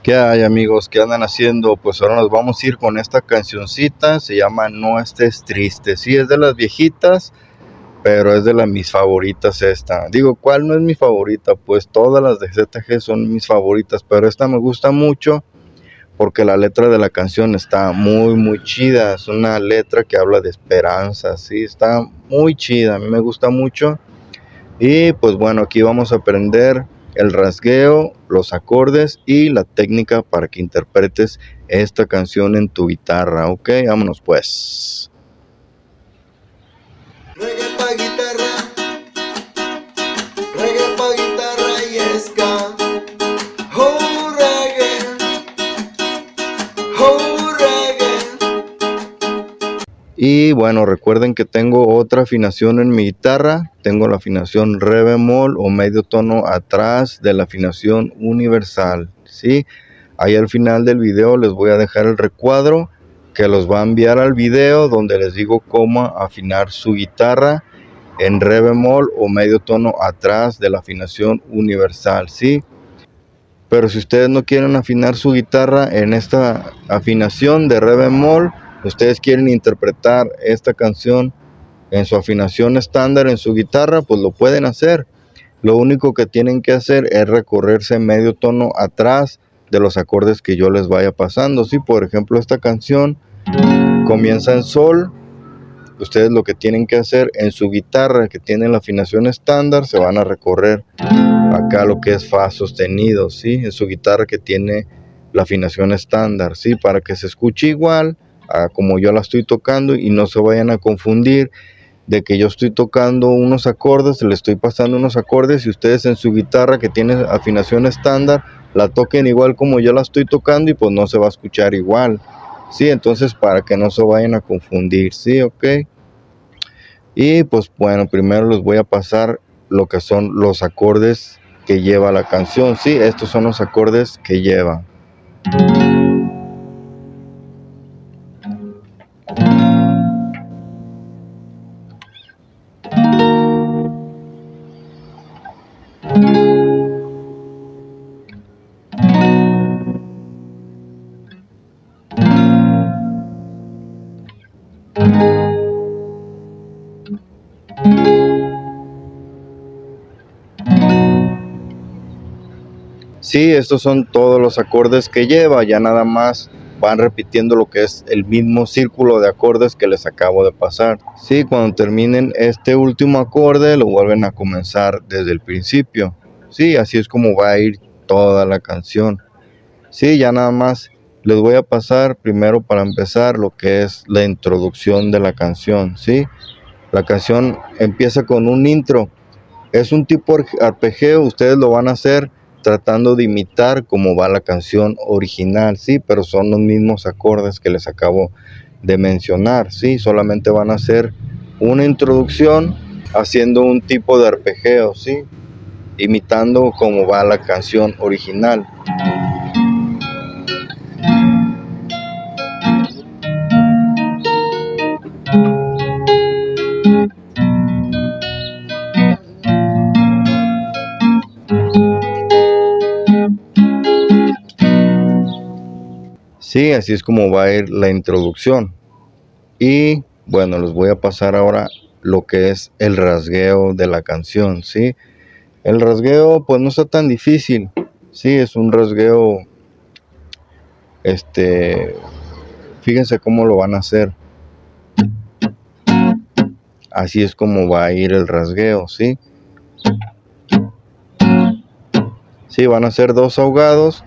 ¿Qué hay, amigos? ¿Qué andan haciendo? Pues ahora nos vamos a ir con esta cancioncita, se llama No estés triste. Sí, es de las viejitas, pero es de las mis favoritas esta. Digo, ¿cuál no es mi favorita? Pues todas las de ZG son mis favoritas, pero esta me gusta mucho porque la letra de la canción está muy chida. Es una letra que habla de esperanza, sí, está muy chida, a mí me gusta mucho. Y pues bueno, aquí vamos a aprender el rasgueo, los acordes y la técnica para que interpretes esta canción en tu guitarra. Ok, vámonos pues. Reggae pa' guitarra, reggae pa' guitarra y ska. Oh reggae, oh reggae. Y bueno, recuerden que tengo otra afinación en mi guitarra. Tengo la afinación re bemol o medio tono atrás de la afinación universal. ¿Sí? Ahí al final del video les voy a dejar el recuadro que los va a enviar al video donde les digo cómo afinar su guitarra en re bemol o medio tono atrás de la afinación universal. ¿Sí? Pero si ustedes no quieren afinar su guitarra en esta afinación de re bemol, ustedes quieren interpretar esta canción en su afinación estándar en su guitarra, pues lo pueden hacer. Lo único que tienen que hacer es recorrerse medio tono atrás de los acordes que yo les vaya pasando. Si por ejemplo esta canción comienza en sol, ustedes lo que tienen que hacer en su guitarra que tiene la afinación estándar, se van a recorrer acá lo que es fa sostenido, ¿sí? En su guitarra que tiene la afinación estándar, ¿sí? Para que se escuche igual a como yo la estoy tocando y no se vayan a confundir de que yo estoy tocando unos acordes, le estoy pasando unos acordes y ustedes en su guitarra que tiene afinación estándar la toquen igual como yo la estoy tocando y pues no se va a escuchar igual, ¿sí? Entonces para que no se vayan a confundir, ¿sí? Ok. Y pues bueno, primero les voy a pasar lo que son los acordes que lleva la canción. Sí, estos son los acordes que lleva. Sí, estos son todos los acordes que lleva, ya nada más van repitiendo lo que es el mismo círculo de acordes que les acabo de pasar. Sí, cuando terminen este último acorde lo vuelven a comenzar desde el principio. Sí, así es como va a ir toda la canción. Sí, ya nada más les voy a pasar primero para empezar lo que es la introducción de la canción. Sí, la canción empieza con un intro. Es un tipo arpegio, ustedes lo van a hacer tratando de imitar cómo va la canción original, sí, pero son los mismos acordes que les acabo de mencionar, sí, solamente van a hacer una introducción haciendo un tipo de arpegio, sí, imitando cómo va la canción original. Sí, así es como va a ir la introducción. Y bueno, les voy a pasar ahora lo que es el rasgueo de la canción, ¿sí? El rasgueo pues no está tan difícil, sí, es un rasgueo, fíjense cómo lo van a hacer. Así es como va a ir el rasgueo, ¿sí? Sí, van a ser dos ahogados,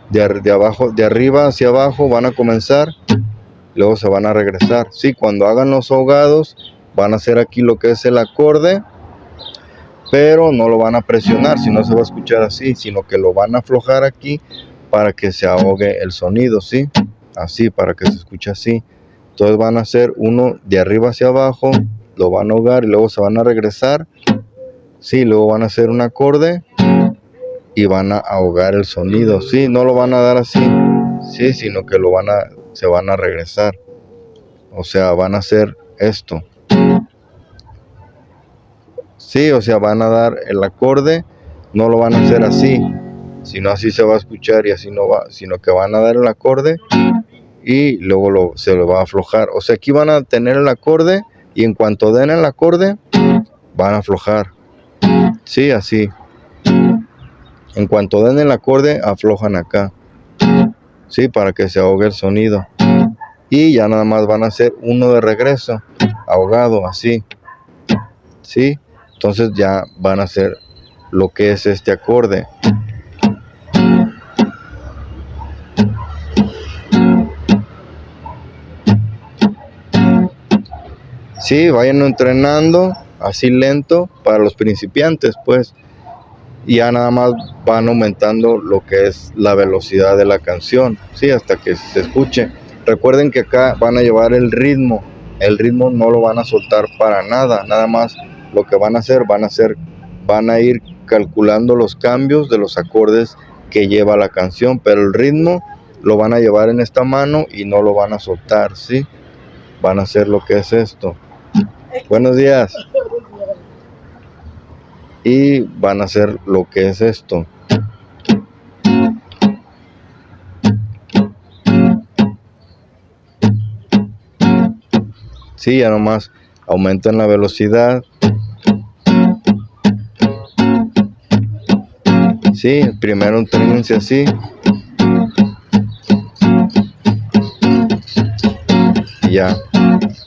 de arriba hacia abajo van a comenzar, luego se van a regresar. Sí, cuando hagan los ahogados van a hacer aquí lo que es el acorde, pero no lo van a presionar, si no se va a escuchar así, sino que lo van a aflojar aquí para que se ahogue el sonido, ¿sí? Así, para que se escuche así. Entonces van a hacer uno de arriba hacia abajo, lo van a ahogar y luego se van a regresar, sí, luego van a hacer un acorde y van a ahogar el sonido, sí, no lo van a dar así, sí, sino que se van a regresar, o sea, van a hacer esto. Sí, o sea, van a dar el acorde, no lo van a hacer así, si no así se va a escuchar y así no va, sino que van a dar el acorde y luego se lo va a aflojar. O sea, aquí van a tener el acorde y en cuanto den el acorde, van a aflojar. Sí, así. En cuanto den el acorde, aflojan acá. Sí, para que se ahogue el sonido. Y ya nada más van a hacer uno de regreso, ahogado, así. Sí, entonces ya van a hacer lo que es este acorde. Sí, vayan entrenando así lento para los principiantes, pues. Y ya nada más van aumentando lo que es la velocidad de la canción, sí, hasta que se escuche. Recuerden que acá van a llevar el ritmo no lo van a soltar para nada, nada más lo que van a ir calculando los cambios de los acordes que lleva la canción, pero el ritmo lo van a llevar en esta mano y no lo van a soltar, sí, van a hacer lo que es esto. Buenos días. Y van a hacer lo que es esto. Sí, ya nomás aumentan la velocidad. Sí, primero entrénense así. Y ya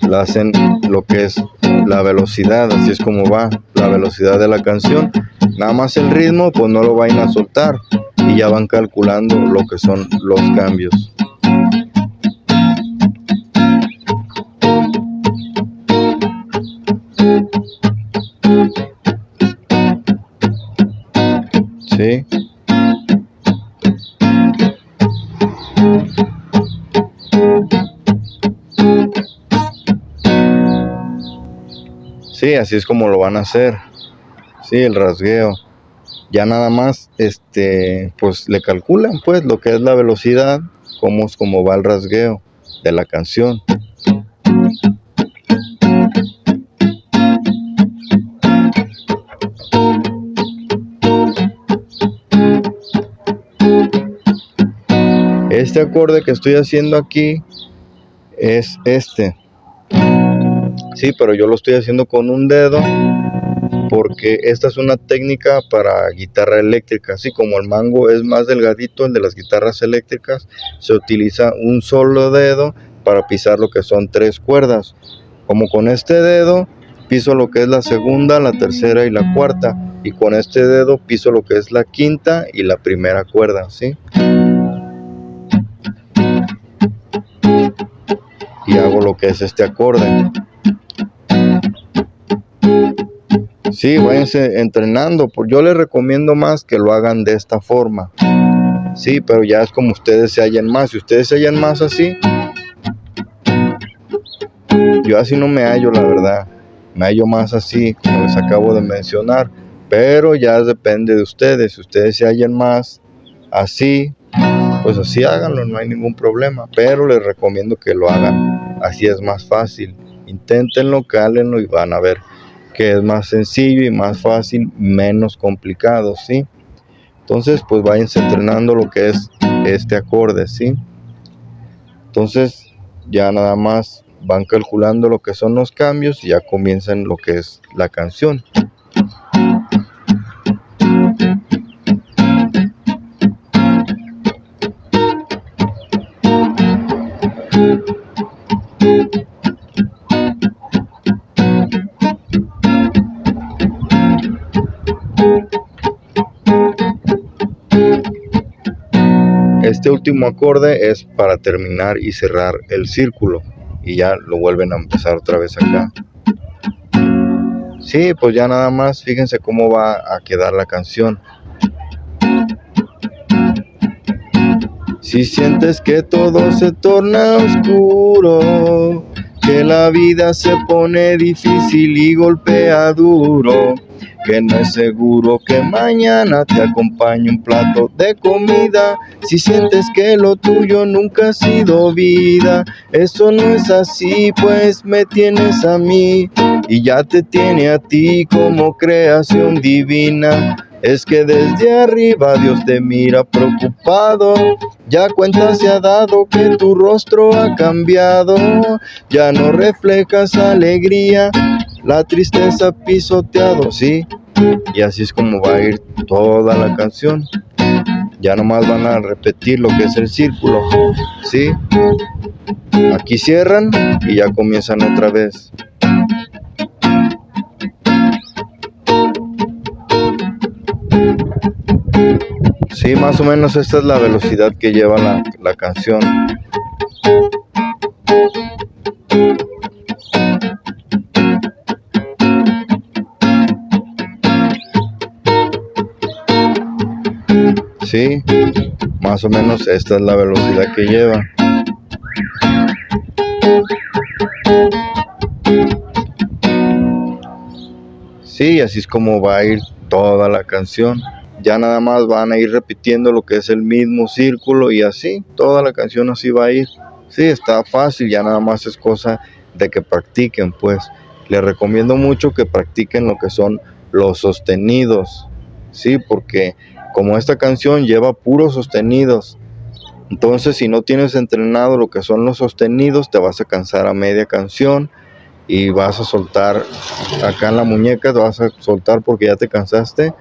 la hacen lo que es la velocidad, así es como va la velocidad de la canción. Nada más el ritmo, pues no lo vayan a soltar y ya van calculando lo que son los cambios. Sí. Sí, así es como lo van a hacer. Sí, el rasgueo. Ya nada más, pues le calculan pues lo que es la velocidad, cómo va el rasgueo de la canción. Este acorde que estoy haciendo aquí es este. Sí, pero yo lo estoy haciendo con un dedo porque esta es una técnica para guitarra eléctrica. Así como el mango es más delgadito, el de las guitarras eléctricas, se utiliza un solo dedo para pisar lo que son 3 cuerdas. Como con este dedo piso lo que es la segunda, la tercera y la cuarta, y con este dedo piso lo que es la quinta y la primera cuerda, ¿sí? Y hago lo que es este acorde. Sí, váyanse entrenando. Yo les recomiendo más que lo hagan de esta forma. Sí, pero ya es como ustedes se hallan más. Si ustedes se hallan más así, yo así no me hallo, la verdad. Me hallo más así, como les acabo de mencionar. Pero ya depende de ustedes. Si ustedes se hallan más así, pues así háganlo, no hay ningún problema. Pero les recomiendo que lo hagan. Así es más fácil. Inténtenlo, cálenlo y van a ver que es más sencillo y más fácil, menos complicado, ¿sí? Entonces, pues váyanse entrenando lo que es este acorde, ¿sí? Entonces, ya nada más van calculando lo que son los cambios y ya comienzan lo que es la canción. Este último acorde es para terminar y cerrar el círculo y ya lo vuelven a empezar otra vez acá. Sí, pues ya nada más fíjense cómo va a quedar la canción. Si sientes que todo se torna oscuro, que la vida se pone difícil y golpea duro, que no es seguro que mañana te acompañe un plato de comida. Si sientes que lo tuyo nunca ha sido vida, eso no es así, pues me tienes a mí y ya te tiene a ti como creación divina. Es que desde arriba Dios te mira preocupado, ya cuenta se ha dado que tu rostro ha cambiado, ya no reflejas alegría, la tristeza pisoteado, sí, y así es como va a ir toda la canción. Ya nomás van a repetir lo que es el círculo, sí, aquí cierran y ya comienzan otra vez. Sí, más o menos esta es la velocidad que lleva la canción. Sí, más o menos esta es la velocidad que lleva. Sí, así es como va a ir toda la canción. Ya nada más van a ir repitiendo lo que es el mismo círculo y así, toda la canción así va a ir. Sí, está fácil, ya nada más es cosa de que practiquen, pues. Les recomiendo mucho que practiquen lo que son los sostenidos, sí, porque como esta canción lleva puros sostenidos, entonces si no tienes entrenado lo que son los sostenidos, te vas a cansar a media canción y vas a soltar acá en la muñeca, te vas a soltar porque ya te cansaste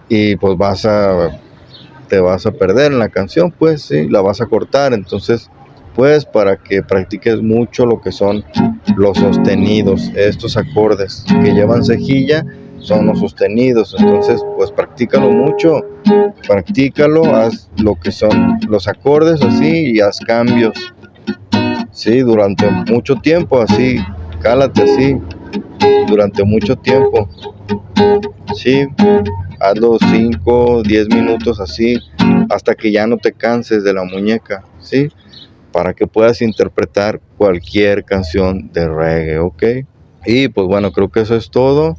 y pues te vas a perder en la canción, pues sí, la vas a cortar. Entonces, pues para que practiques mucho lo que son los sostenidos, estos acordes que llevan cejilla son los sostenidos. Entonces, pues practícalo mucho, practícalo, haz lo que son los acordes así y haz cambios, sí, durante mucho tiempo así, cálate así, durante mucho tiempo, sí, hazlo 5, 10 minutos así, hasta que ya no te canses de la muñeca, ¿sí? Para que puedas interpretar cualquier canción de reggae, ¿ok? Y pues bueno, creo que eso es todo.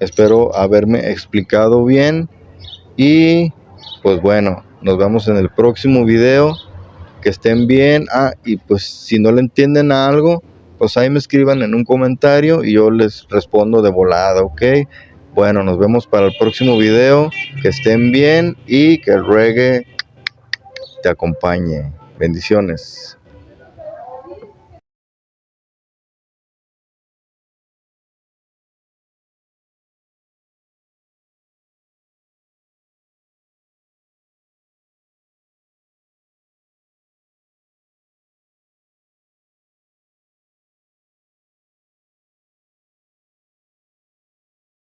Espero haberme explicado bien. Y pues bueno, nos vemos en el próximo video. Que estén bien. Y pues si no le entienden a algo, pues ahí me escriban en un comentario y yo les respondo de volada, ¿ok? Bueno, nos vemos para el próximo video. Que estén bien y que el reggae te acompañe. Bendiciones.